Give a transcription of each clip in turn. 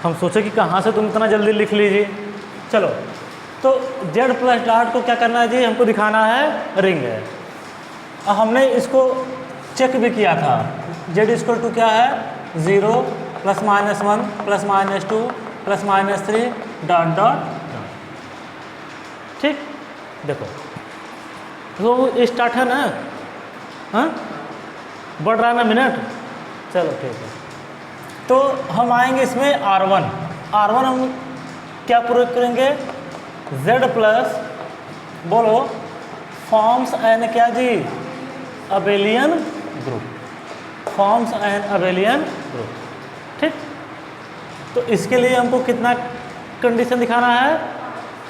हम सोचे कि कहाँ से तुम इतना जल्दी लिख लीजिए। चलो, तो जेड प्लस डॉट को क्या करना है जी, हमको दिखाना है रिंग है। और हमने इसको चेक भी किया था, जेड इक्वल टू क्या है, 0 +-1 +-2 +-3 डॉट डॉट। ठीक, देखो तो स्टार्ट है ना, हाँ बढ़ रहा है ना मिनट। चलो ठीक है, तो हम आएंगे इसमें R1 हम क्या प्रयोग करेंगे, Z प्लस बोलो फॉर्म्स एन क्या जी, abelian group, forms an abelian group. ठीक, तो इसके लिए हमको कितना कंडीशन दिखाना है,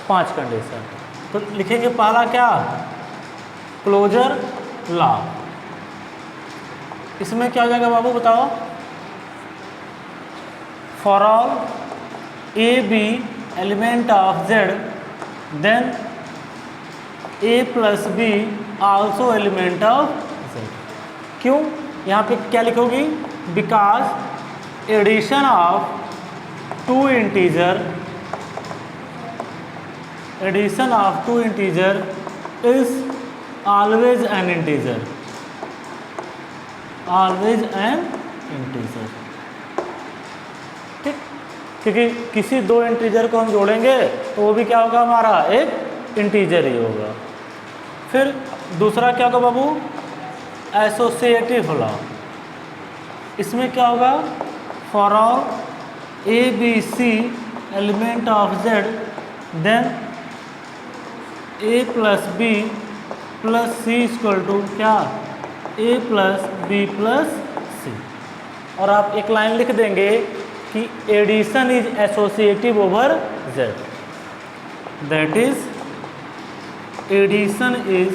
5 कंडीशन। तो लिखेंगे पहला क्या, क्लोजर लॉ। इसमें क्या हो जाएगा बाबू बताओ, for all A B element of Z then A plus B also element of Z. क्यों, यहाँ पे क्या लिखोगी, because addition of two integer is always an integer, always an integer. ठीक, क्योंकि किसी दो इंटीजर को हम जोड़ेंगे तो वो भी क्या होगा, हमारा एक इंटीजर ही होगा। फिर दूसरा क्या होगा बाबू, एसोसिएटिव लॉ। इसमें क्या होगा, for all A B C element of Z then A plus B plus C equal to क्या, A plus B plus C. और आप एक लाइन लिख देंगे कि addition is associative over Z, that is addition is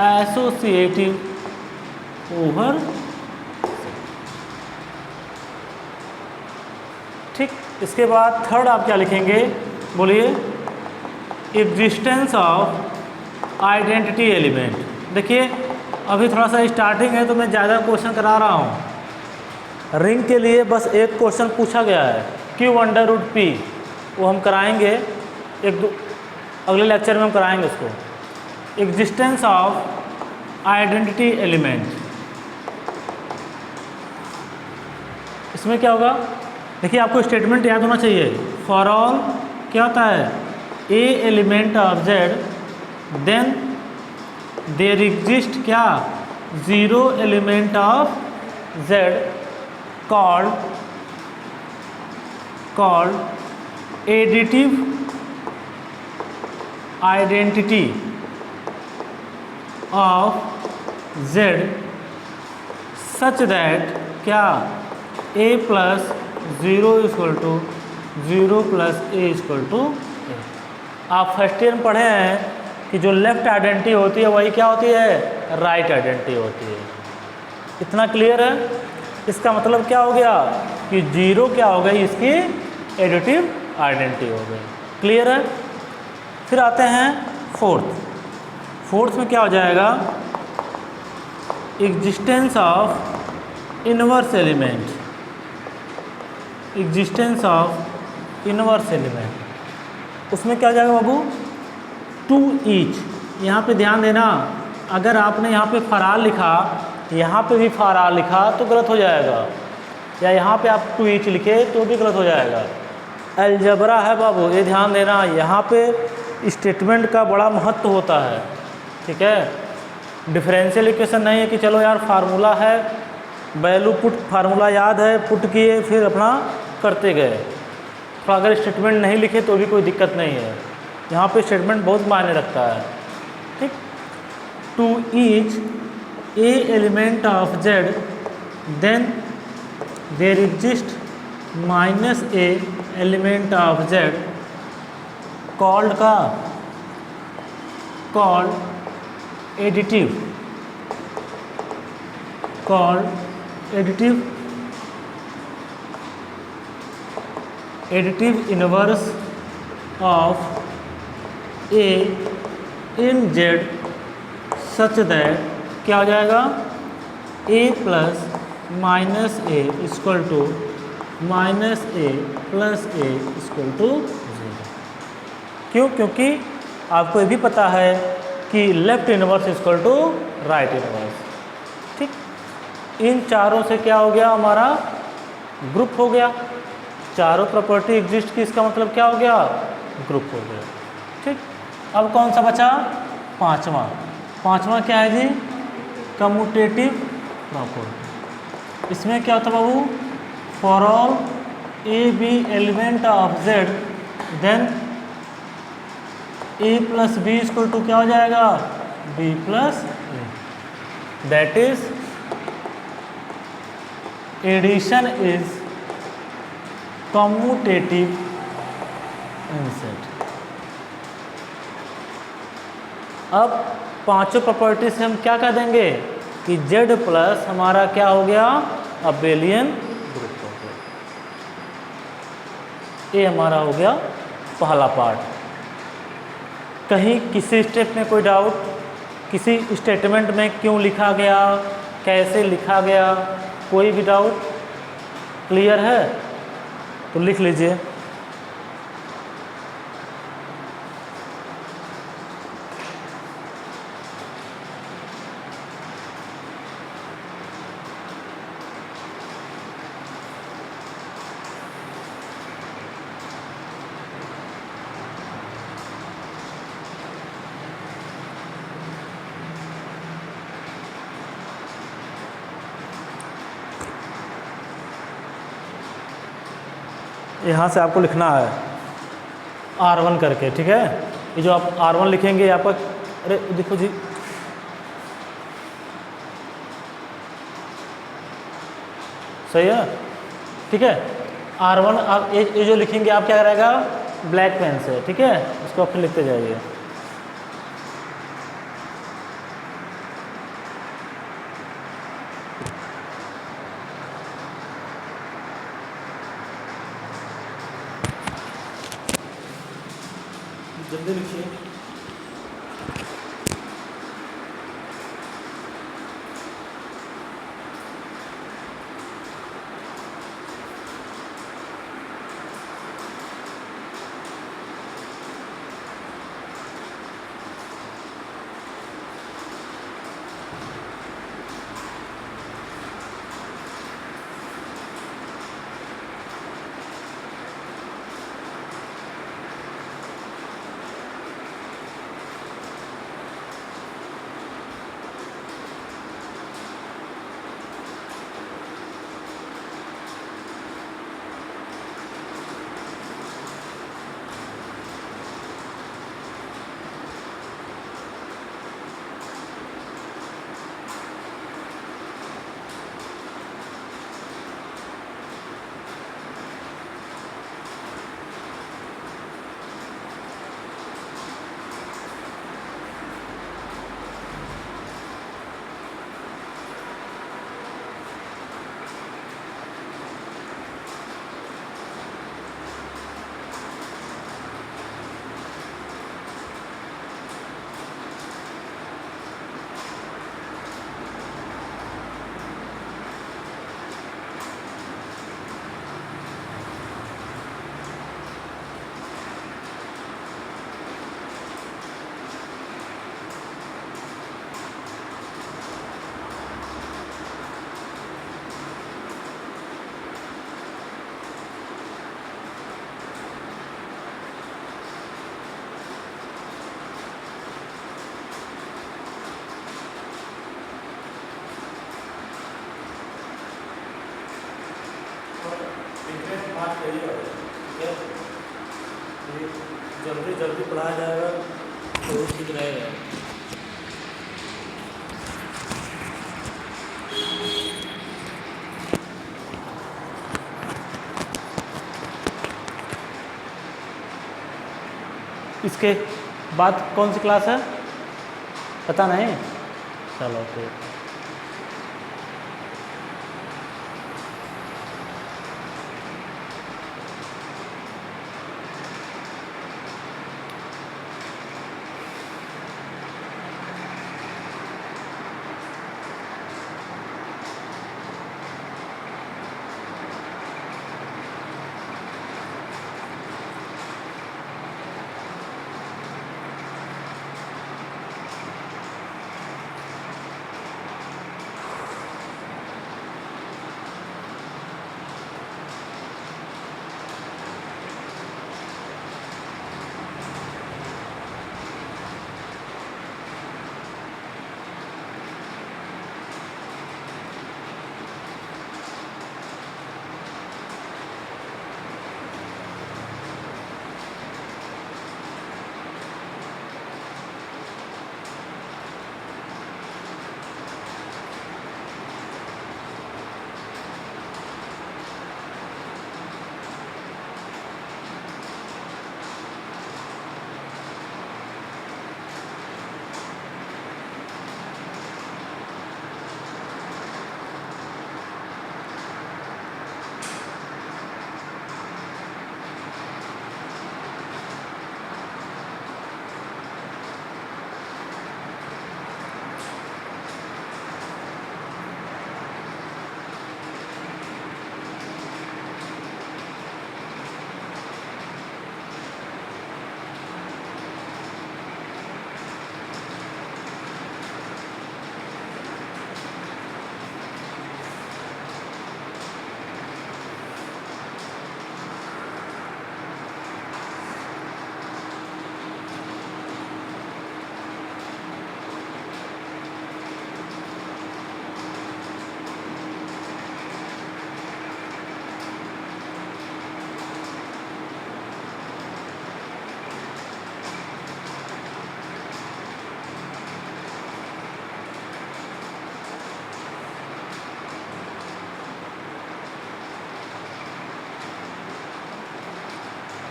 associative over. ठीक, इसके बाद थर्ड आप क्या लिखेंगे, बोलिए, एग्जिस्टेंस ऑफ आइडेंटिटी एलिमेंट। देखिए अभी थोड़ा सा स्टार्टिंग है तो मैं ज़्यादा क्वेश्चन करा रहा हूँ। रिंग के लिए बस एक क्वेश्चन पूछा गया है, Q√P, वो हम कराएंगे अगले लेक्चर में हम कराएंगे उसको। एग्जिस्टेंस ऑफ आइडेंटिटी एलिमेंट, इसमें क्या होगा, देखिए आपको स्टेटमेंट याद होना चाहिए। फॉर ऑल क्या होता है, A element of Z then there exist क्या, 0 element of Z called additive identity of z such that क्या, a plus 0 equal to 0 plus a equal to a। आप फर्स्ट ईयर में पढ़े हैं कि जो लेफ्ट आइडेंटिटी होती है वही क्या होती है, राइट आइडेंटिटी होती है। इतना क्लियर है। इसका मतलब क्या हो गया कि 0 क्या हो गई, इसकी एडिटिव आइडेंटिटी हो गई। क्लियर है। फिर आते हैं फोर्थ में क्या हो जाएगा, existence of inverse element, existence of inverse element. उसमें क्या हो जाएगा बाबू, 2 ईच। यहाँ पे ध्यान देना, अगर आपने यहाँ पे फरार लिखा, यहाँ पे भी फरार लिखा तो गलत हो जाएगा, या यहाँ पे आप 2 ईच लिखे तो भी गलत हो जाएगा। अलजबरा है बाबू, ये ध्यान देना, यहाँ पे स्टेटमेंट का बड़ा महत्व होता है। ठीक है, डिफरेंशियल इक्वेशन नहीं है कि चलो यार फार्मूला है, वैल्यू पुट, फार्मूला याद है, पुट किए फिर अपना करते गए। तो अगर स्टेटमेंट नहीं लिखे तो भी कोई दिक्कत नहीं है, यहाँ पे स्टेटमेंट बहुत मायने रखता है। ठीक, 2 each A element of Z then there exist -a element of Z called additive called additive inverse of A in Z such that क्या हो जाएगा, A plus minus A equal to minus A plus A equal to 0। क्यों? क्योंकि आपको ये भी पता है कि left inverse equal to right inverse. ठीक, इन चारों से क्या हो गया, हमारा ग्रुप हो गया। चारों प्रॉपर्टी एग्जिस्ट की, इसका मतलब क्या हो गया, ग्रुप हो गया। ठीक, अब कौन सा बचा, पांचवा क्या है जी, कम्यूटेटिव प्रॉपर्टी। इसमें क्या होता है बाबू, for all A B element of Z then A plus B equal to क्या हो जाएगा, B plus A. That is addition is commutative in set. अब पांचों प्रॉपर्टी से हम क्या कर देंगे कि Z प्लस हमारा क्या हो गया, अबेलियन ग्रुप हो गया। ये हमारा हो गया पहला पार्ट। कहीं किसी स्टेप में कोई डाउट, किसी स्टेटमेंट में क्यों लिखा गया, कैसे लिखा गया, कोई भी डाउट, क्लियर है तो लिख लीजिए। यहाँ से आपको लिखना है R1 करके, ठीक है। ये जो आप R1 लिखेंगे आपका, अरे देखो जी, सही है, ठीक है। R1 आप ये जो लिखेंगे आप क्या करेगा, ब्लैक पेन से, ठीक है, इसको फिर लिखते जाइए। जल्दी लिखिए। जल्दी जल्दी पढ़ाया जाएगा तो ठीक रहेगा। इसके बाद कौन सी क्लास है पता नहीं, चलो फिर।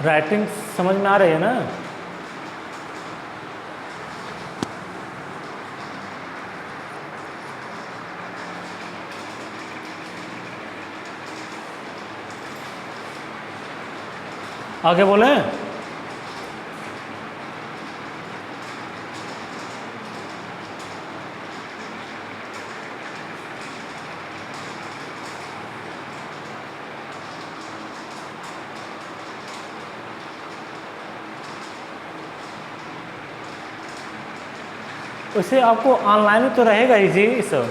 राइटिंग समझ में आ रही है ना? आगे बोले। उसे आपको ऑनलाइन में तो रहेगा ही जी सब,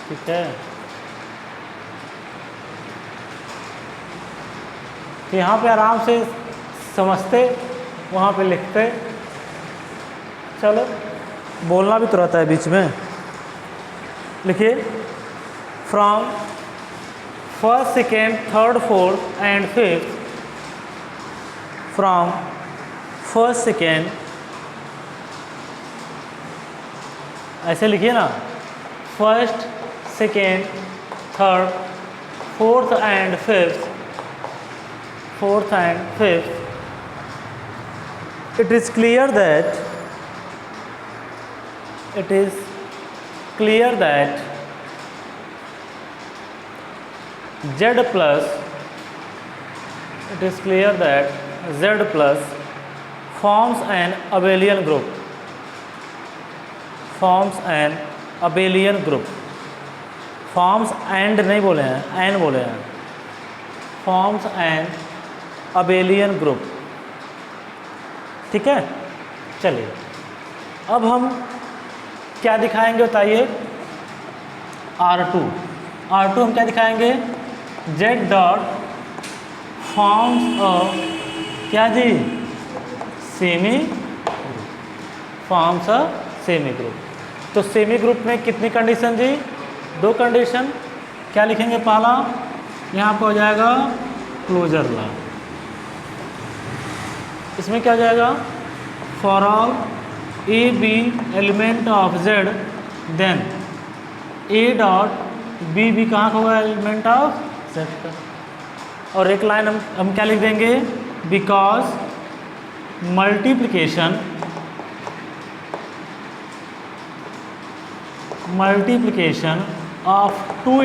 ठीक है। तो यहाँ पे आराम से समझते, वहाँ पे लिखते, चलो बोलना भी तो रहता है बीच में। लिखिए, from first, second, third, fourth and fifth, from first, second, ऐसे लिखिए ना, first, second, third, fourth and fifth, fourth and fifth, it is clear that z plus forms an abelian group, forms and नहीं बोले हैं, N बोले हैं, forms an abelian group, ठीक है। चलिए अब हम क्या दिखाएंगे बताइए, R2 हम क्या दिखाएंगे, z डॉट फॉर्म्स ऑफ क्या जी, semi, forms of semi group. तो सेमी ग्रुप में कितनी कंडीशन जी, 2 कंडीशन। क्या लिखेंगे, पहला यहाँ पर हो जाएगा क्लोजर लॉ, इसमें क्या हो जाएगा, for all A B element of Z then A dot B कहाँ का होगा, एलिमेंट ऑफ जेड का। और एक लाइन हम क्या लिख देंगे, because multiplication of two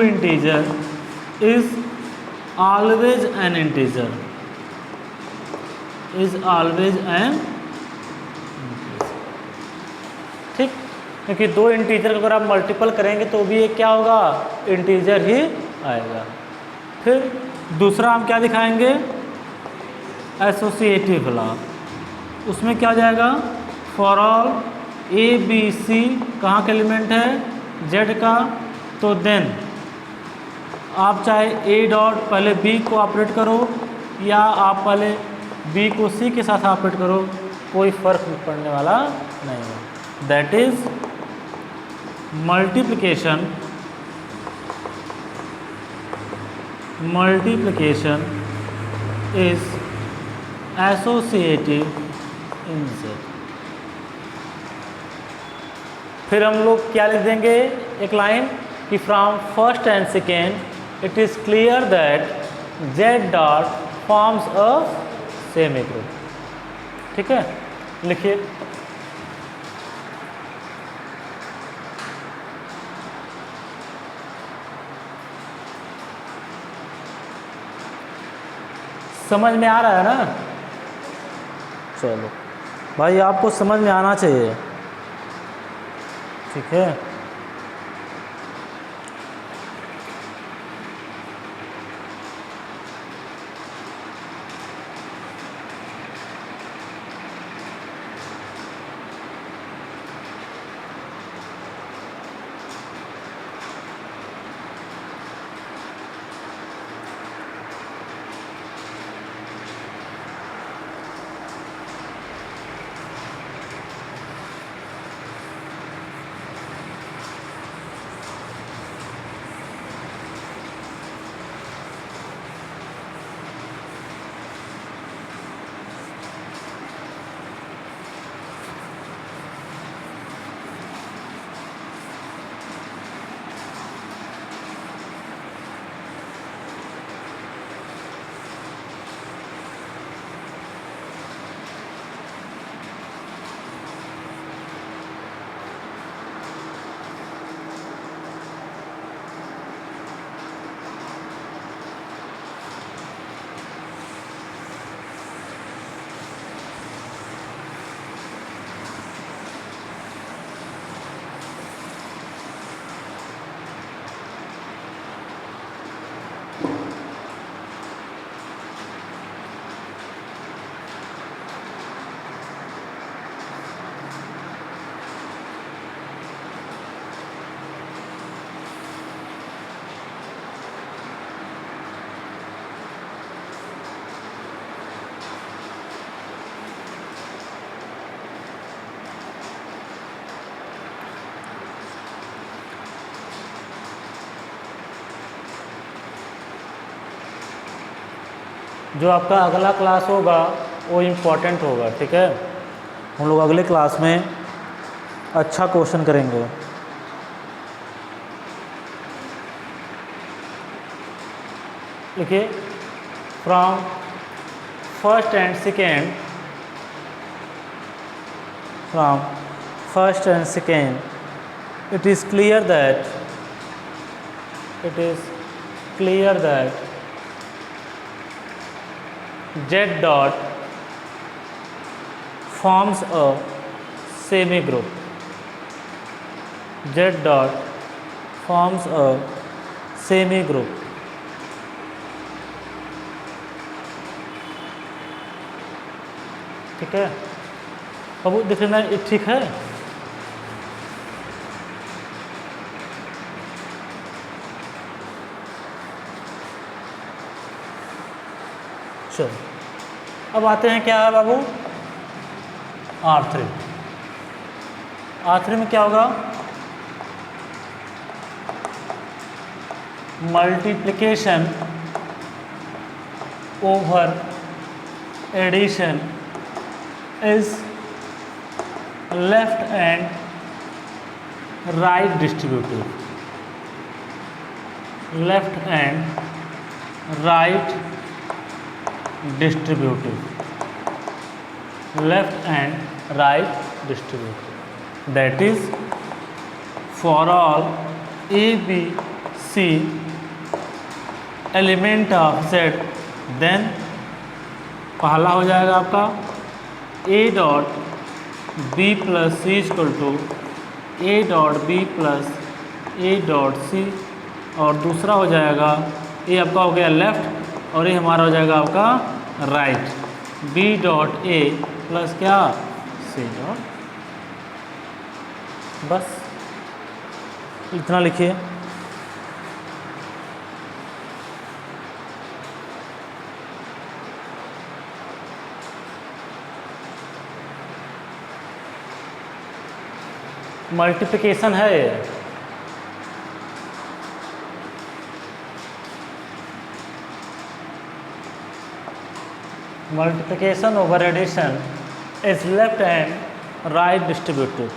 integer is always an integer, ठीक। क्योंकि 2 इंटीजर को अगर आप मल्टीपल करेंगे तो भी ये क्या होगा, इंटीजर ही आएगा। फिर दूसरा हम क्या दिखाएंगे, एसोसिएटिव लॉ, उसमें क्या हो जाएगा, for all A B C कहाँ का एलिमेंट है, जेड का, तो देन आप चाहे ए डॉट पहले बी को ऑपरेट करो या आप पहले बी को सी के साथ ऑपरेट करो, कोई फर्क पड़ने वाला नहीं है। That is multiplication is associative in Z. फिर हम लोग क्या लिख देंगे, एक लाइन कि from first and second it is clear that z dot forms a semi group, ठीक है। लिखिए, समझ में आ रहा है ना? चलो भाई, आपको समझ में आना चाहिए, ठीक है। जो आपका अगला क्लास होगा वो इम्पोर्टेंट होगा, ठीक है। हम लोग अगले क्लास में अच्छा क्वेश्चन करेंगे। देखिए, from first and second, from first and second, it is clear that Z dot forms a semi group. Z dot forms a semi group. ठीक है, अब देख लेना ये ठीक है। चलो, अब आते हैं क्या है बाबू, R3। R3 में क्या होगा, multiplication over addition is left and right distributive, left and right distributive, left and right distributive, that is for all a b c element of z, then पहला हो जाएगा आपका a dot b plus C equal to a dot b plus a dot C, और दूसरा हो जाएगा ये आपका हो गया लेफ्ट और ये हमारा हो जाएगा आपका right, b dot a plus क्या c डॉट, बस इतना लिखिए। मल्टीप्लिकेशन है ये, multiplication over addition is left and right distributive.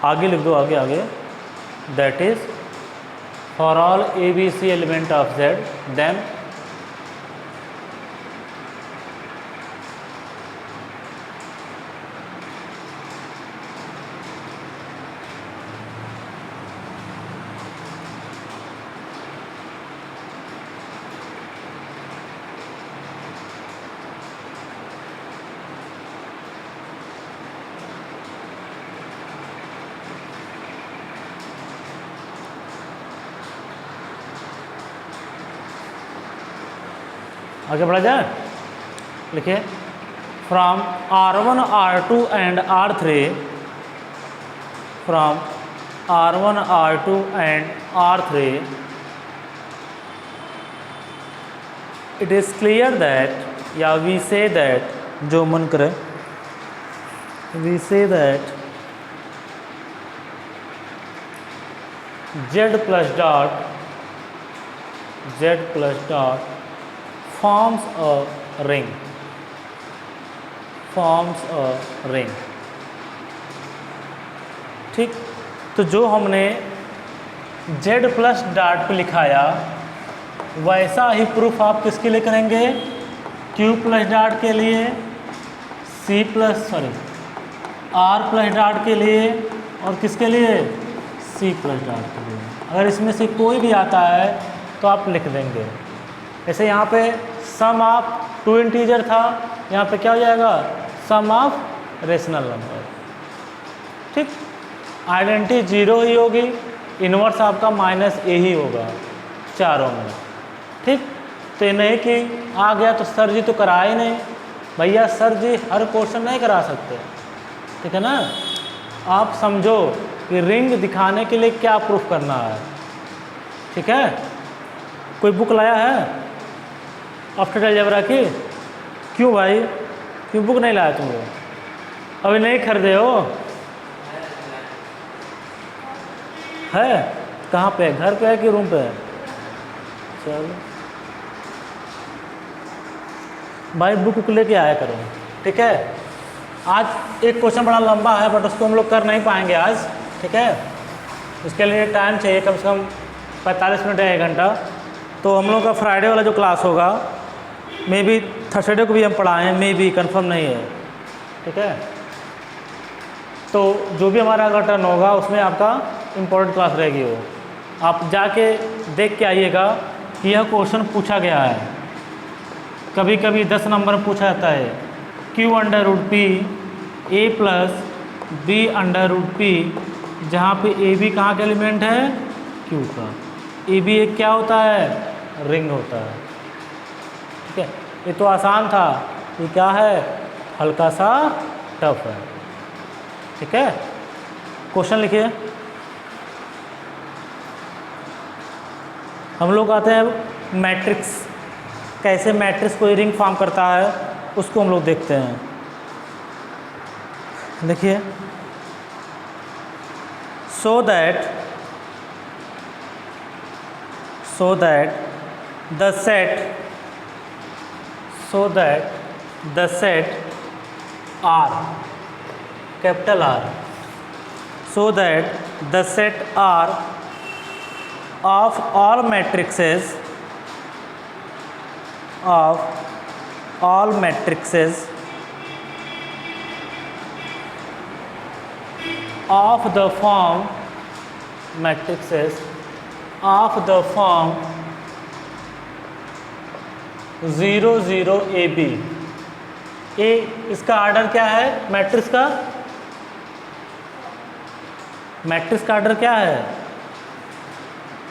आगे लिख दो, आगे आगे, that is for all A B C element of Z, then आगे बढ़ा जाए। लिखिए, from R1 R2 and R3, from R1 R2 and R3 it is clear that, या वी से दैट, जो मन करे, we say that Z plus dot forms a ring, forms a ring। ठीक, तो जो हमने Z प्लस डॉट पे लिखाया वैसा ही प्रूफ आप किसके लिए करेंगे, Q प्लस डॉट के लिए, R प्लस डॉट के लिए, और किसके लिए, C प्लस डॉट के लिए। अगर इसमें से कोई भी आता है तो आप लिख देंगे। जैसे यहाँ पे सम ऑफ टू इंटीजर था, यहाँ पे क्या हो जाएगा, सम ऑफ रेशनल नंबर। ठीक, आइडेंटिटी जीरो ही होगी, इन्वर्स आपका माइनस ए ही होगा चारों में। ठीक, तो ये नहीं कि आ गया तो सर जी तो करा ही नहीं, भैया सर जी हर क्वेश्चन नहीं करा सकते, ठीक है ना। आप समझो कि रिंग दिखाने के लिए क्या प्रूफ करना है। ठीक है, कोई बुक लाया है ऑक्टेट अलजेब्रा की? क्यों भाई, क्यों बुक नहीं लाया तुम लोग? अभी नहीं खरीदे हो? है कहाँ पे, घर पे है कि रूम पे है? चलो भाई बुक लेके आया करो। ठीक है, आज एक क्वेश्चन बड़ा लंबा है बट उसको हम लोग कर नहीं पाएंगे आज। ठीक है, उसके लिए टाइम चाहिए कम से कम 45 मिनट या 1 घंटा। तो हम लोग का फ्राइडे वाला जो क्लास होगा मे बी थर्सडे को भी हम पढ़ाएँ, मे बी कंफर्म नहीं है। ठीक है, तो जो भी हमारा अगर टर्न होगा उसमें आपका इम्पोर्टेंट क्लास रहेगी। वो आप जाके देख के आइएगा कि यह क्वेश्चन पूछा गया है। कभी कभी 10 नंबर में पूछा जाता है Q√P A + B√P, जहाँ पे ए बी कहाँ का एलिमेंट है? Q का। ए बी एक क्या होता है? रिंग होता है। ठीक है, ये तो आसान था, ये क्या है? हल्का सा टफ है। ठीक है, क्वेश्चन लिखिए। हम लोग आते हैं मैट्रिक्स, कैसे मैट्रिक्स कोई रिंग फॉर्म करता है उसको हम लोग देखते हैं। देखिए, so that the set R, capital R, so that the set R of all matrices of the form 0 0 AB। ए इसका ऑर्डर क्या है? मैट्रिक्स का ऑर्डर क्या है?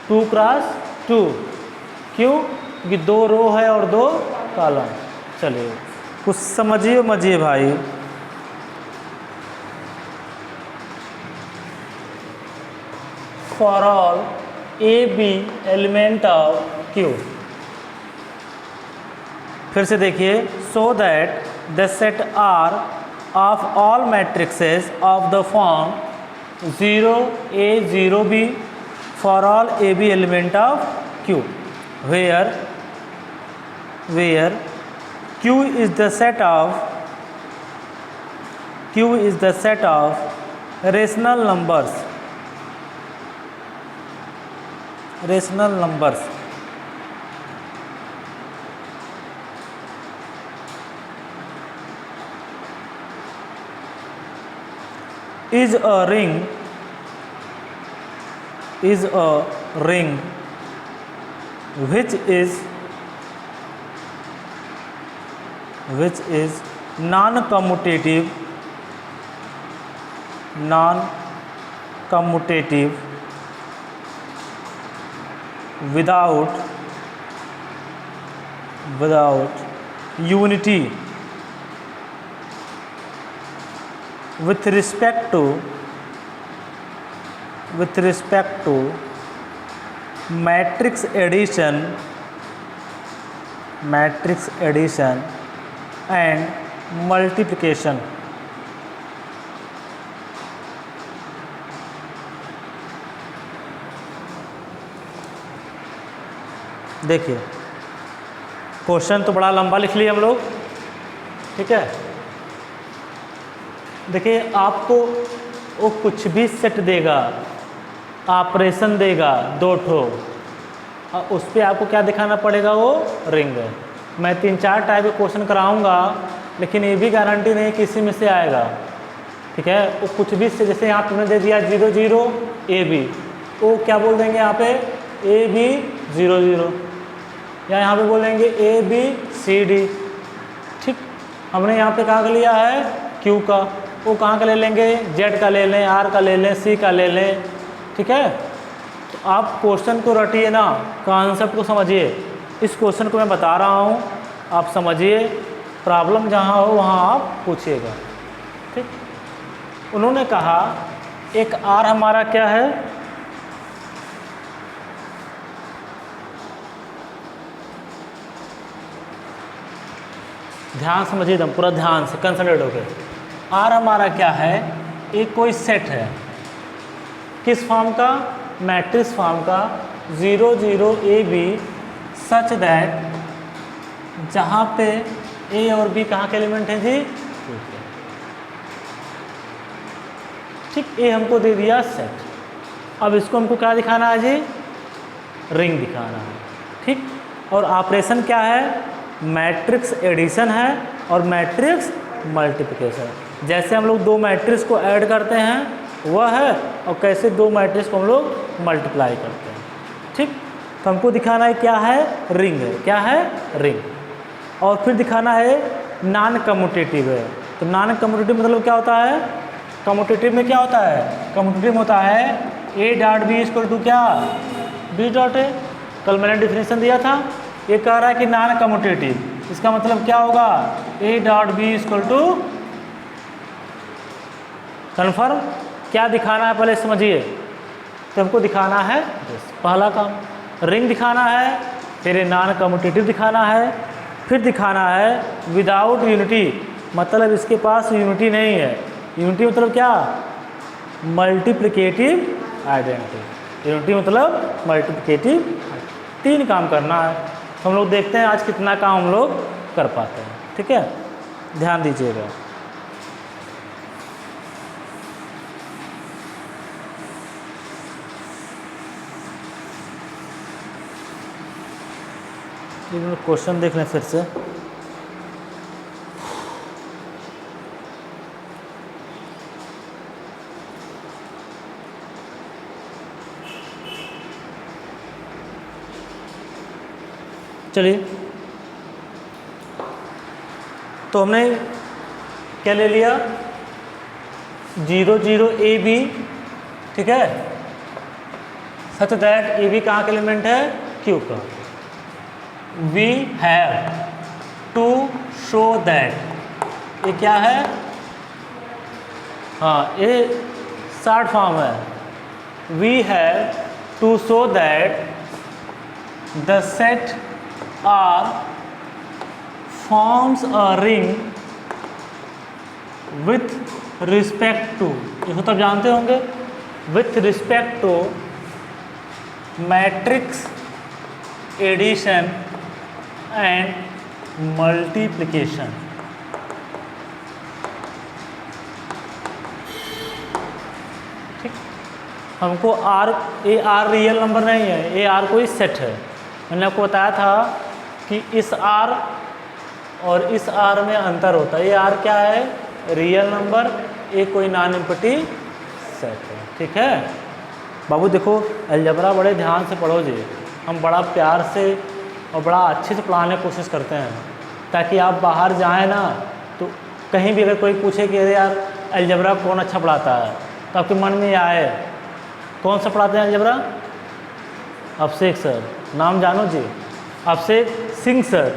2 × 2। क्यों? क्योंकि 2 रो है और 2 कॉलम। चलिए कुछ समझिए भाई। For all A B element of Q। फिर से देखिए, so that the set R of all matrices of the form 0 A 0 B for all AB element of Q, where Q is the set of rational numbers is a ring which is non-commutative without unity with respect to matrix addition and multiplication। देखिए, question तो बड़ा लंबा लिख लिए हम लोग। ठीक है, देखिए आपको वो कुछ भी सेट देगा, ऑपरेशन देगा 2 ठो, और उस पर आपको क्या दिखाना पड़ेगा? वो रिंग है। मैं 3-4 टाइप के क्वेश्चन कराऊंगा, लेकिन ये भी गारंटी नहीं कि इसी में से आएगा। ठीक है, वो कुछ भी से, जैसे यहाँ तुमने दे दिया 0 0 AB, वो क्या बोल देंगे यहाँ पे? AB 0 0, या यहाँ पे बोलेंगे ABCD। ठीक, हमने यहाँ पे कहाँ का लिया है? Q का। वो कहाँ का ले लेंगे? Z का ले लें, R का ले लें, C का ले लें। ठीक है, तो आप क्वेश्चन को रटिए ना, कॉन्सेप्ट को समझिए। इस क्वेश्चन को मैं बता रहा हूँ, आप समझिए, प्रॉब्लम जहाँ हो वहाँ आप पूछिएगा। ठीक, उन्होंने कहा एक आर हमारा क्या है, ध्यान समझिए एकदम पूरा ध्यान से कंसंट्रेट होकर। आर हमारा क्या है, एक कोई सेट है, किस फॉर्म का, मैट्रिक्स फॉर्म का, 0 0 ए बी सच दैट जहाँ पे ए और बी कहाँ के एलिमेंट हैं जी, ठीक। ए हमको दे दिया सेट, अब इसको हमको क्या दिखाना है जी, रिंग दिखाना है, ठीक। और ऑपरेशन क्या है, मैट्रिक्स एडिशन है और मैट्रिक्स मल्टीप्लिकेशन। जैसे हम लोग दो मैट्रिक्स को ऐड करते हैं वह है, और कैसे दो मैट्रिक्स को हम लोग मल्टीप्लाई करते हैं, ठीक। तो हमको दिखाना है क्या है, रिंग है, क्या है, रिंग। और फिर दिखाना है नॉन कम्यूटेटिव है। तो नॉन कम्यूटेटिव मतलब क्या होता है, कम्यूटेटिव में क्या होता है, कम्यूटेटिव होता है A dot B equal to क्या, बी डॉट ए। कल मैंने डिफिनेशन दिया था, ये कह रहा है कि नॉन कम्यूटेटिव, इसका मतलब क्या होगा, A dot B equal to, confirm. क्या दिखाना है पहले समझिए, तो हमको दिखाना है पहला काम रिंग दिखाना है, फिर ये नॉन कम्यूटेटिव दिखाना है, फिर दिखाना है विदाउट यूनिटी, मतलब इसके पास यूनिटी नहीं है। यूनिटी मतलब क्या, मल्टीप्लिकेटिव आइडेंटिटी। यूनिटी मतलब मल्टीप्लिकेटिव, तीन काम करना है। तो हम लोग देखते हैं आज कितना काम हम लोग कर पाते हैं, ठीक है, ध्यान दीजिएगा। क्वेश्चन देख लें फिर से। चलिए, तो हमने क्या ले लिया, 0 0 ए बी, ठीक है, सच दैट ए बी कहाँ का एलिमेंट है, क्यू का। We have to show that, ये क्या है, हाँ ये शॉर्ट फॉर्म है, we have to show that the set R forms a ring with respect to, इसको तो जानते होंगे, with respect to matrix addition and multiplication। ठीक, हमको R, ये R रियल नंबर नहीं है, ये R कोई सेट है। मैंने आपको बताया था कि इस R और इस R में अंतर होता है। ये R क्या है, रियल नंबर, ये कोई नॉन एम्प्टी सेट है, ठीक है। बाबू देखो अलजेब्रा बड़े ध्यान से पढ़ो जी, हम बड़ा प्यार से और बड़ा अच्छे से पढ़ाने की कोशिश करते हैं, ताकि आप बाहर जाएं ना तो कहीं भी अगर कोई पूछे कि अरे यार अलजेब्रा कौन अच्छा पढ़ाता है, तो आपके मन में आए कौन सा पढ़ाते हैं अलजेब्रा, अभिषेक सर, नाम जानो जी, अभिषेक सिंह सर।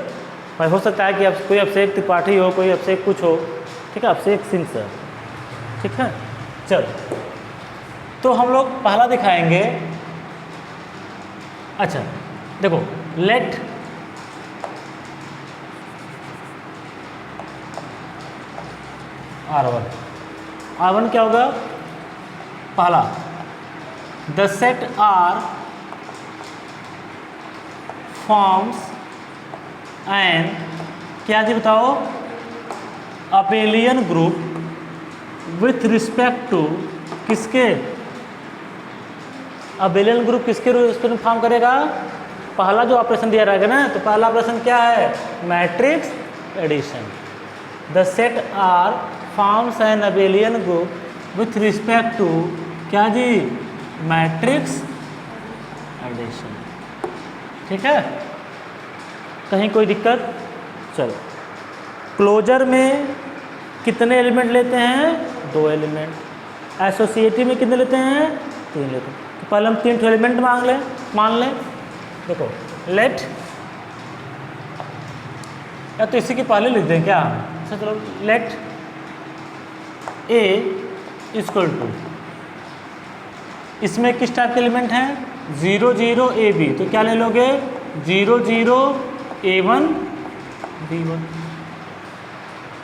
भाई हो सकता है कि अब कोई अभिषेक त्रिपाठी हो, कोई अभिषेक कुछ हो, ठीक है, अभिषेक सिंह सर, ठीक है। चलो, तो हम लोग पहला दिखाएंगे, अच्छा देखो, लेट R1 क्या होगा, पहला the set R forms and क्या जी बताओ, abelian group with respect to किसके, अबेलियन ग्रुप किसके रिस्पेक्ट फॉर्म करेगा, पहला जो ऑपरेशन दिया रहेगा ना, तो पहला ऑपरेशन क्या है, matrix addition. The set R forms an abelian group with respect to क्या जी, मैट्रिक्स एडिशन, ठीक है। कहीं कोई दिक्कत, चलो, क्लोजर में कितने एलिमेंट लेते हैं, 2 एलिमेंट, एसोसिएटिव में कितने लेते हैं, 3 लेते हैं। तो पहले हम 3 एलिमेंट मान लें, देखो लेट, या तो इसी के पहले लिख दें क्या, अच्छा चलो, लेट ए इक्वल टू इसमें किस टाइप के एलिमेंट हैं? 0 0 AB, तो क्या ले लोगे? 0 0 A1 B1,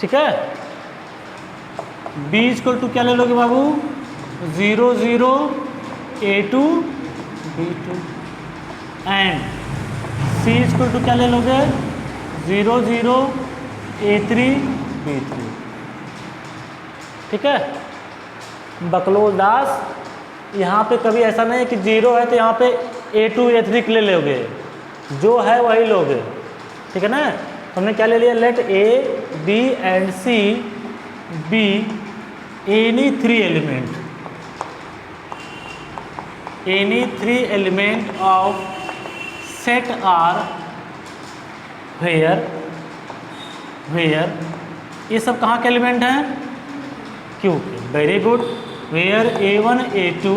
ठीक है। B इक्वल टू क्या ले लोगे बाबू? 0 0 A2 B2, and C equal to क्या ले लोगे? 0 0 A3 B3, ठीक है। बकलोल दास, यहाँ पे कभी ऐसा नहीं है कि 0 है तो यहाँ पे A2 A3 ले लोगे, जो है वही लोगे, ठीक है ना। हमने क्या ले लिया? Let A B and C be any 3 element, any 3 element of set R where ये सब कहाँ के एलिमेंट हैं? क्यू के। Very good. Where A1 A2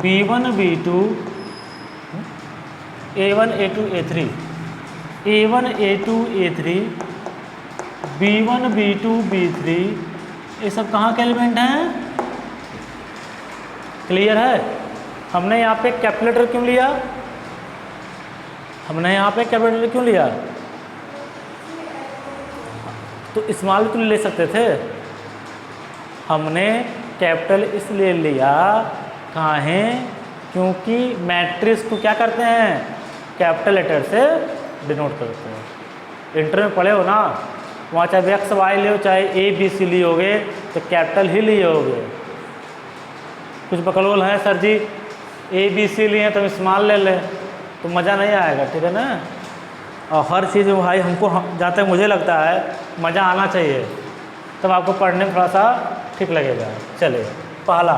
B1 B2 A1 A2 A3 A1 A2 A3 B1 B2 B3 ये सब कहाँ के एलिमेंट हैं? क्लियर है? हमने यहाँ पे कैलकुलेटर क्यों लिया? हमने यहाँ पे कैलकुलेटर क्यों लिया? तो स्मॉल क्यों ले सकते थे? हमने कैपिटल इसलिए लिया, काहे? क्योंकि मैट्रिक्स को क्या करते हैं? कैपिटल लेटर से डिनोट करते हैं। इंटर में पढ़े हो ना, वहाँ चाहे एक्स वाई ले हो, चाहे ए बी सी लिए होगे, तो कैपिटल ही लिए होगे। कुछ बकलोल है सर जी ए बी सी लिए तो स्मॉल ले लें, तो मज़ा नहीं आएगा, ठीक है ना। और हर चीज़ में भाई हमको जहाँ तक मुझे लगता है मज़ा आना चाहिए, तब आपको पढ़ने में थोड़ा सा ठीक लगेगा। चलिए, पहला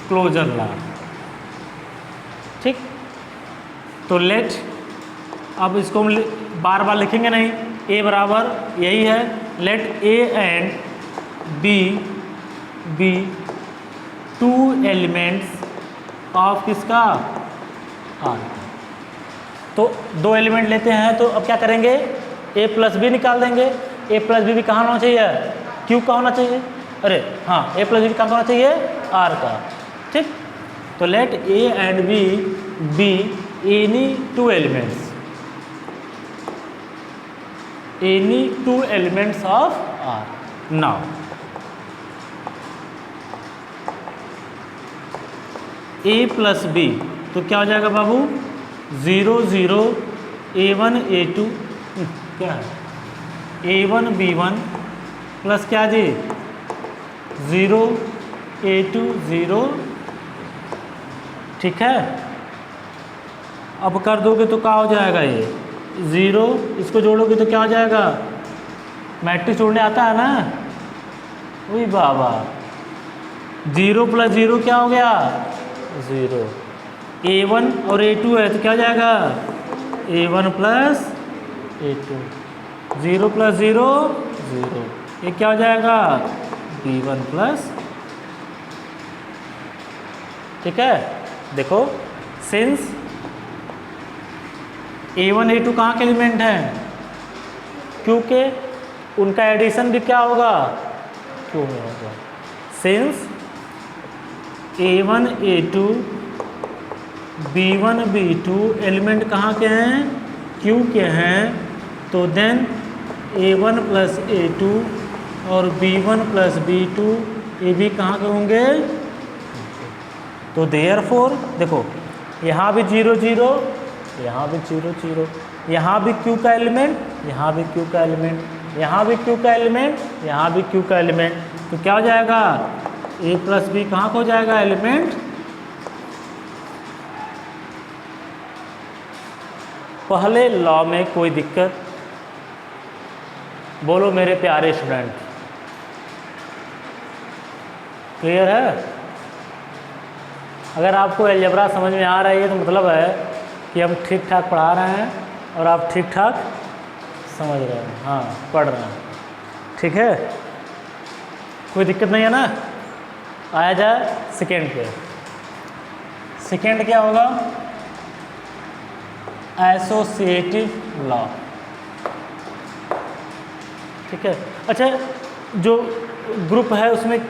क्लोजर लॉ, ठीक। तो लेट, अब इसको हम बार बार लिखेंगे नहीं, ए बराबर यही है, let A and B be 2 elements of किसका? आर। तो 2 एलिमेंट लेते हैं, तो अब क्या करेंगे? ए प्लस बी निकाल देंगे। ए प्लस बी भी कहाँ होना चाहिए? क्यू का होना चाहिए। अरे हाँ, ए प्लस बी कहाँ होना चाहिए? आर का, ठीक। तो let A and B be any 2 elements, any 2 elements of R. Now A plus B, तो क्या हो जाएगा बाबू? 0 0 A1 A2 क्या है? A1 B1 प्लस क्या जी? 0 A2 0, ठीक है। अब कर दोगे तो क्या हो जाएगा? ये 0, इसको जोड़ोगे तो क्या हो जाएगा? मैट्रिक्स जोड़ने आता है ना? वही बाबा, 0 प्लस 0 क्या हो गया? 0। A1 और A2 है तो क्या हो जाएगा? A1 plus A2। 0 प्लस 0 0, ये क्या हो जाएगा? B1 प्लस, ठीक है। देखो, सिंस A1 A2 कहाँ के एलिमेंट हैं? क्योंकि उनका एडिशन भी क्या होगा? क्यों में होगा। Since A1 A2 B1 B2 element कहाँ के हैं? क्यू के हैं। तो देन A1 प्लस A2 और B1 प्लस B2 ये भी कहाँ के होंगे? तो देयरफॉर देखो, यहाँ भी 0 0, यहाँ भी 0 0, यहाँ भी क्यू का एलिमेंट, यहाँ भी क्यू का एलिमेंट, यहाँ भी क्यू का एलिमेंट, यहाँ भी क्यू का एलिमेंट। तो क्या हो जाएगा? ए प्लस बी कहाँ को हो जाएगा? एलिमेंट। पहले लॉ में कोई दिक्कत? बोलो मेरे प्यारे स्टूडेंट, क्लियर है? अगर आपको अलजेब्रा समझ में आ रही है तो मतलब है कि हम ठीक ठाक पढ़ा रहे हैं और आप ठीक ठाक समझ रहे हैं, हाँ पढ़ रहे हैं, ठीक है। कोई दिक्कत नहीं है ना? आया जाए सेकेंड पे। सेकेंड क्या होगा? एसोसिएटिव लॉ, ठीक है। अच्छा, जो ग्रुप है उसमें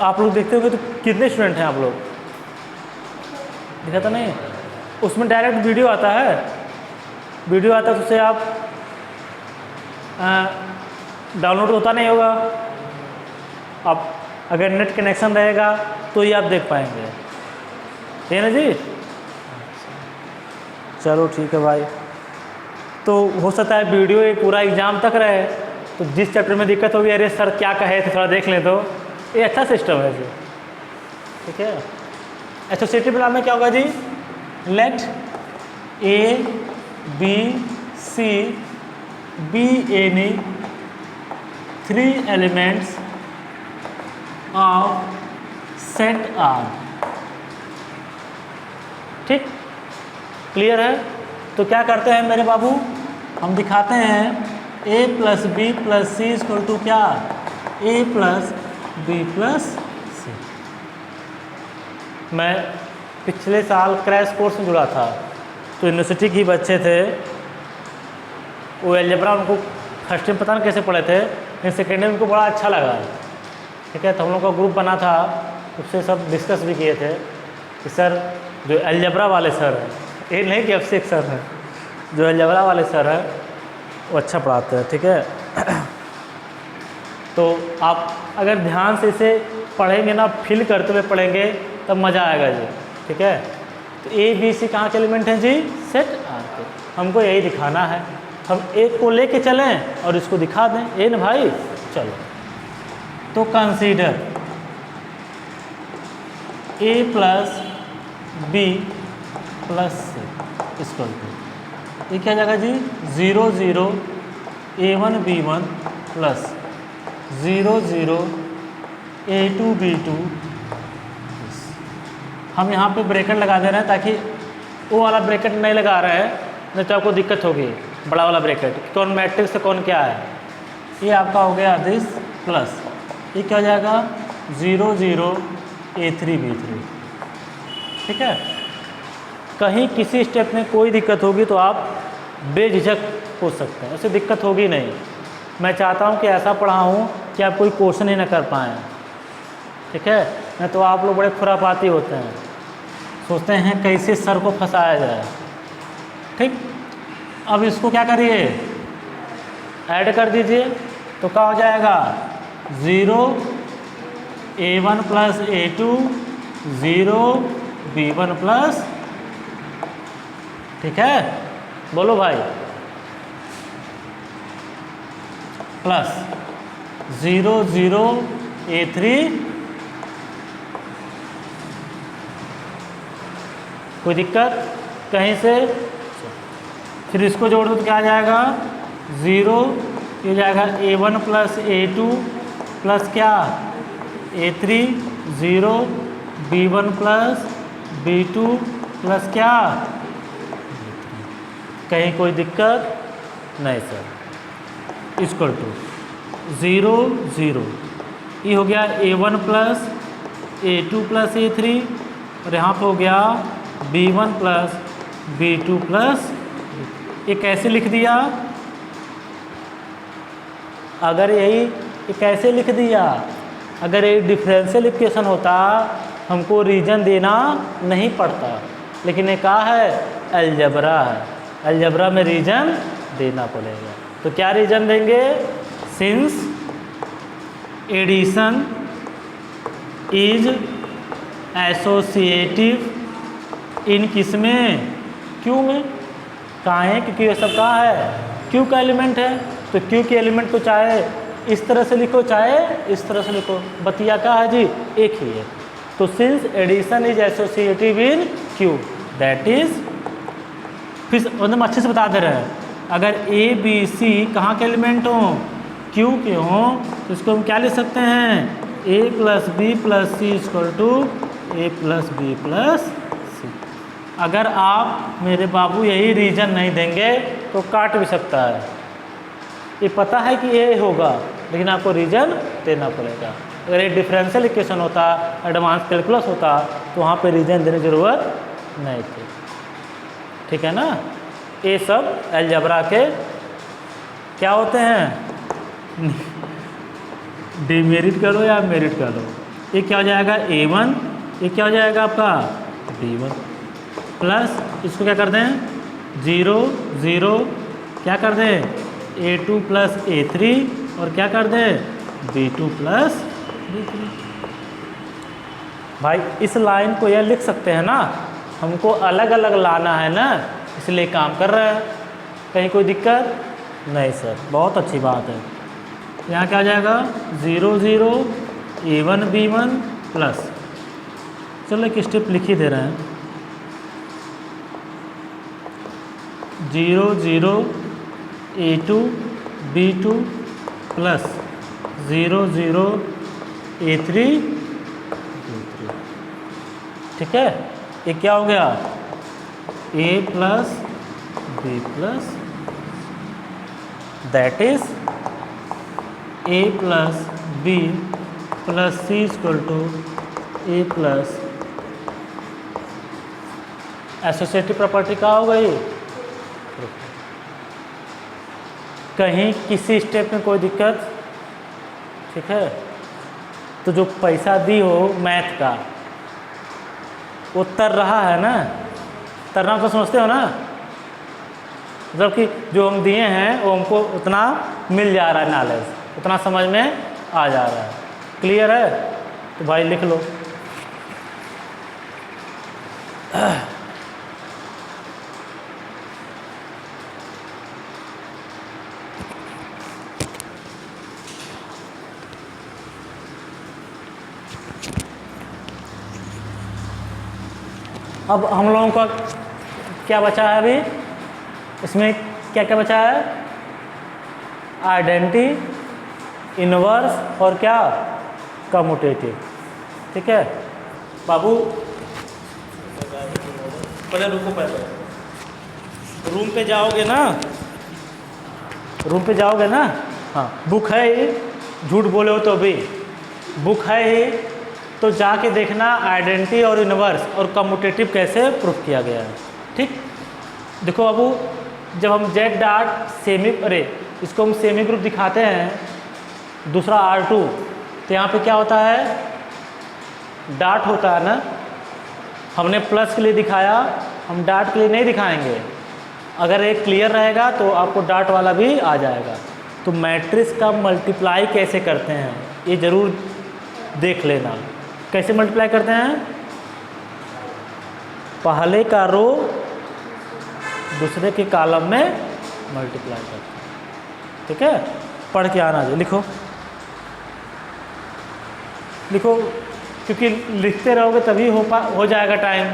आप लोग देखते होंगे तो कितने स्टूडेंट हैं आप लोग, दिखा तो नहीं? उसमें डायरेक्ट वीडियो आता है, वीडियो आता है तो उसे आप डाउनलोड होता नहीं होगा, आप अगर नेट कनेक्शन रहेगा तो ही आप देख पाएंगे, है ना जी? चलो ठीक है भाई। तो हो सकता है वीडियो एक पूरा एग्ज़ाम तक रहे, तो जिस चैप्टर में दिक्कत होगी अरे सर क्या कहे थे थोड़ा देख लें, तो ये अच्छा सिस्टम है जी। ठीक है, एसोसिएटिव प्लान में क्या होगा जी? Let A B C be any 3 elements of set R. ठीक, क्लियर है? तो क्या करते हैं मेरे बाबू, हम दिखाते हैं a plus B plus C equal to क्या? a plus B plus C. मैं पिछले साल क्रैश कोर्स में जुड़ा था, तो यूनिवर्सिटी के बच्चे थे, वो अलजेब्रा उनको फर्स्ट टाइम पता नहीं कैसे पढ़े थे, लेकिन सेकेंड में उनको बड़ा अच्छा लगा। ठीक है, तो हम लोग का ग्रुप बना था, उससे सब डिस्कस भी किए थे कि सर जो अलजेब्रा वाले सर हैं, ये नहीं कि अभिषेक सर हैं, जो अलजेब्रा वाले सर हैं वो अच्छा पढ़ाते हैं। ठीक है, तो आप अगर ध्यान से इसे पढ़ेंगे ना, फील करते हुए पढ़ेंगे तब मज़ा आएगा जी। ठीक है, तो ए बी सी कहाँ के एलिमेंट हैं जी? सेट आर के। हमको यही दिखाना है, हम एक को लेके चलें और इसको दिखा दें, ए न भाई? चलो, तो consider A plus B plus C equal to, ये क्या जाएगा जी? 0 0 a1 b1 plus 0 0 a2 b2। हम यहाँ पे ब्रैकेट लगा दे रहे हैं ताकि वो वाला ब्रैकेट नहीं लगा रहे हैं, नहीं तो आपको दिक्कत होगी। बड़ा वाला ब्रैकेट कौन मैट्रिक्स से कौन क्या है, ये आपका हो गया दिस प्लस, ये क्या हो जाएगा? 0 0 a3 b3। ठीक है, कहीं किसी स्टेप में कोई दिक्कत होगी तो आप बेझिझक पूछ सकते हैं, उससे दिक्कत होगी नहीं। मैं चाहता हूं कि ऐसा पढ़ाऊं कि आप कोई क्वेश्चन ही ना कर पाएँ। ठीक है, नहीं तो आप लोग बड़े खुरापाती होते हैं, सोचते हैं कैसे सर को फंसाया जाए। ठीक, अब इसको क्या करिए, ऐड कर दीजिए, तो क्या हो जाएगा? 0 a1 plus a2 0 b1 plus, ठीक है, बोलो भाई, प्लस 0 0 a3, कोई दिक्कत कहीं से? फिर इसको जोड़ दो तो क्या आ जाएगा? 0, ये जाएगा a1 प्लस a2 प्लस क्या? a3 0 b1 plus b2 plus क्या? कहीं कोई दिक्कत नहीं सर। इक्वल टू 0 0, ये हो गया a1 plus a2 plus a3, और यहाँ पे हो गया b1 प्लस b2 प्लस। ये कैसे लिख दिया? अगर यही ये कैसे लिख दिया? अगर ये डिफरेंशियल इक्वेशन होता हमको रीजन देना नहीं पड़ता, लेकिन ये कहा है अलजेब्रा है, अलजेब्रा में रीजन देना पड़ेगा। तो क्या रीजन देंगे? सिंस एडिशन इज एसोसिएटिव इन किसमें? क्यू में। कहाँ है? क्योंकि ये सब कहाँ है? क्यू का एलिमेंट है, तो क्यू के एलिमेंट को चाहे इस तरह से लिखो चाहे इस तरह से लिखो, बतिया का है जी एक ही है। तो since addition is associative in Q, that is, फिर मतलब अच्छे से बता दे रहे हैं, अगर ए बी सी कहाँ के एलिमेंट हों? क्यू के हों, तो इसको हम क्या लिख सकते हैं? A plus B plus C equal to A plus B plus C. अगर आप मेरे बाबू यही रीजन नहीं देंगे तो काट भी सकता है, ये पता है कि ये होगा, लेकिन आपको रीजन देना पड़ेगा। अगर ये डिफरेंशियल इक्वेशन होता, एडवांस कैलकुलस होता, तो वहाँ पे रीजन देने की ज़रूरत नहीं थी। ठीक है ना? ये सब अलजेब्रा के क्या होते हैं? डिमेरिट करो या मेरिट करो, ये क्या हो जाएगा A1, ये क्या हो जाएगा आपका B1 प्लस इसको क्या कर दें 0 0, क्या कर दें A2 प्लस A3 और क्या कर दें B2 प्लस B3। भाई इस लाइन को यह लिख सकते हैं ना, हमको अलग अलग लाना है ना, इसलिए काम कर रहा है। कहीं कोई दिक्कत नहीं सर, बहुत अच्छी बात है। यहाँ क्या आ जाएगा 0 0 A1 B1 प्लस, चलो एक स्टेप लिख ही दे रहे हैं 0 0 A2 B2 plus 0 0 A3 B3। ठीक है, ये क्या हो गया A plus B plus, that is A plus B plus C equal to A plus, associative property क्या हो गई। कहीं किसी स्टेप में कोई दिक्कत, ठीक है, तो जो पैसा दी हो मैथ का वो तर रहा है ना, तरना तो समझते हो ना, मतलब कि जो हम दिए हैं वो हमको उतना मिल जा रहा है, नॉलेज उतना समझ में आ जा रहा है। क्लियर है, तो भाई लिख लो। अब हम लोगों का क्या बचा है अभी, इसमें क्या क्या बचा है, आइडेंटिटी, इनवर्स और क्या कम्यूटेटिव। ठीक है बाबू, पहले रुको, पहले रूम पे जाओगे ना, रूम पे जाओगे ना, हाँ बुक है ही, झूठ बोले हो तो भी बुक है ही, तो जाके देखना आइडेंटिटी और इनवर्स और कम्यूटेटिव कैसे प्रूफ किया गया है। ठीक, देखो बाबू, जब हम जेड डाट सेमी, अरे इसको हम सेमी ग्रुप दिखाते हैं, दूसरा R2, तो यहाँ पे क्या होता है डाट होता है ना, हमने प्लस के लिए दिखाया, हम डाट के लिए नहीं दिखाएंगे। अगर एक क्लियर रहेगा तो आपको डाट वाला भी आ जाएगा। तो मैट्रिक्स का मल्टीप्लाई कैसे करते हैं ये ज़रूर देख लेना। कैसे मल्टीप्लाई करते हैं, पहले का रो दूसरे के कॉलम में मल्टीप्लाई करते हैं। ठीक है, पढ़ के आना जी, लिखो लिखो, क्योंकि लिखते रहोगे तभी हो जाएगा टाइम।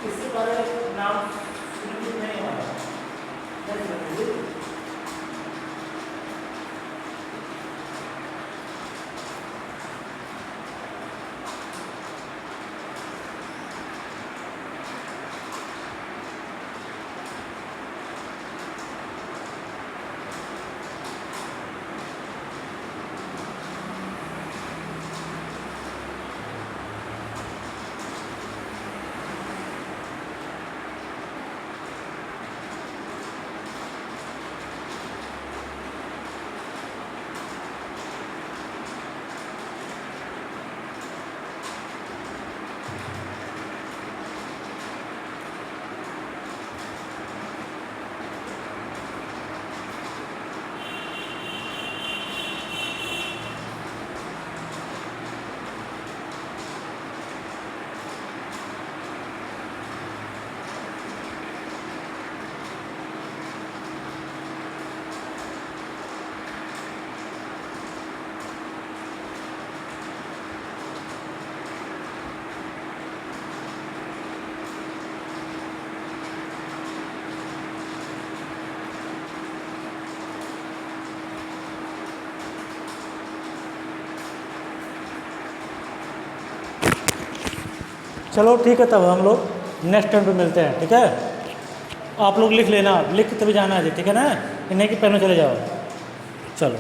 इससे पहले नाम सुनिश्चित नहीं हुआ है। चलो ठीक है, तब हम लोग नेक्स्ट टाइम पे मिलते हैं, ठीक है। आप लोग लिख लेना, लिख के तभी जाना है, ठीक है ना, नहीं कि पहले चले जाओ। चलो।